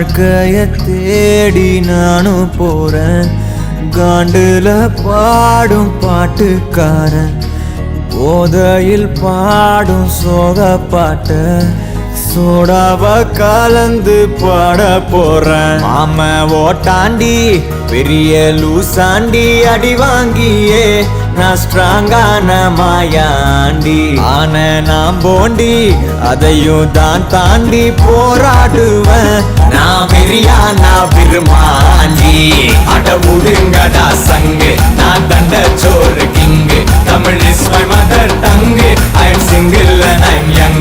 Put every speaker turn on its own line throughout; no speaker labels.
வாழ்க்கைய தேடி நானும் போறேன். காண்டுல பாடும் பாட்டுக்காரன், போதையில் பாடும் சோக பாட்ட சோடாவ கலந்து பாட போறேன். ஆம ஓட்டாண்டி பெரிய லூசாண்டி, அடி வாங்கியே நான் ஸ்ட்ராங்கான மாயாண்டி. ஆன நான் போண்டி அதையும் தான் தாண்டி போராடுவேன். நான் வெறியா நான் விரும்மாண்டி, அட முடுங்கடா சங்கு, நான் தண்ட சோறு king. Tamil is my mother tongue, I am single and I'm young.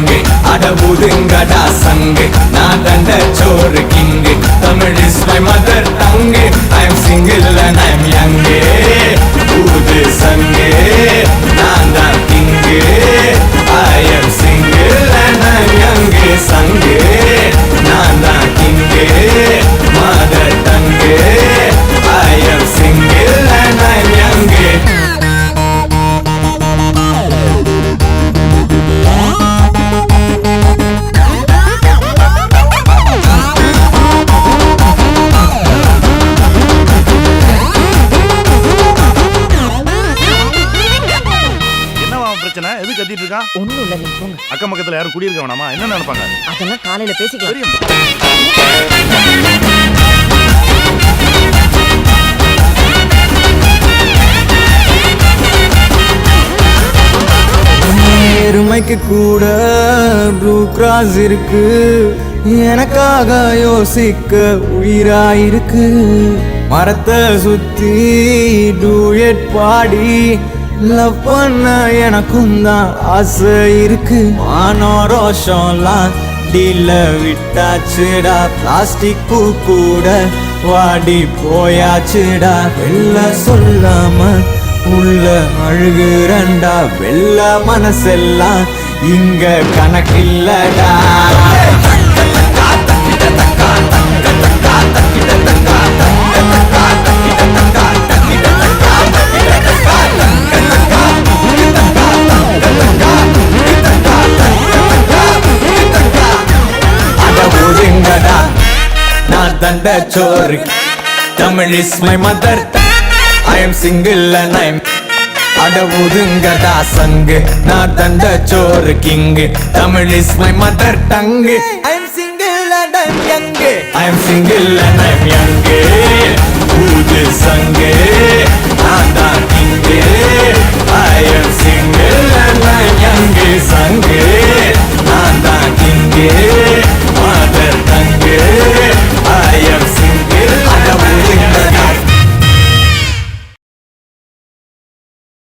அட முடுங்கடா சங்கு, நான் தண்ட சோறு king. Tamil is my mother tongue, I am single and I'm young. ஊது சங்கு, நான் தான் king. I am single and I'm young. சங்கு, நான் தான் king. Mother tongue, I am single and I'm young.
எது கத்திட்டு இருக்கான்?
ஒண்ணும் இல்ல, நீங்க போங்க.
அக்கம் பக்கத்துல யாரும் குடியிருக்க வேணாமா? என்ன நினைப்பாங்க?
அதெல்லாம் காலையில பேசிக்கலாம்.
எருமைக்கு கூட ப்ளூ கிராஸ் இருக்கு, எனக்காக யோசிக்க உயிராயிருக்கு. மரத்தை சுத்தி டூயட் பாடி லவ் பண்ண எனக்கும் தான் ஆசை இருக்கு. மானோ ரோஷம்லாம் டீல விட்டாச்சுடா, பிளாஸ்டிக் பூ கூட வாடி போயாச்சுடா. வெள்ள சொல்லாம உள்ள அழுகுறண்டா, வெள்ள மனசெல்லாம் இங்க கணக்கில்லடா. நான் தண்ட சோறு, Tamil is my mother, I am single and I'm. அட ஒதுங்கடா சங்கு, நான் தண்ட சோறு king. Tamil is my mother tongue, I am single and I'm young. I am single and I'm young. ஊது சங்கு, நான் தான் king. I am single and I'm young. சங்கு, நான் தான் கிங்கு. மதர் டங்கு.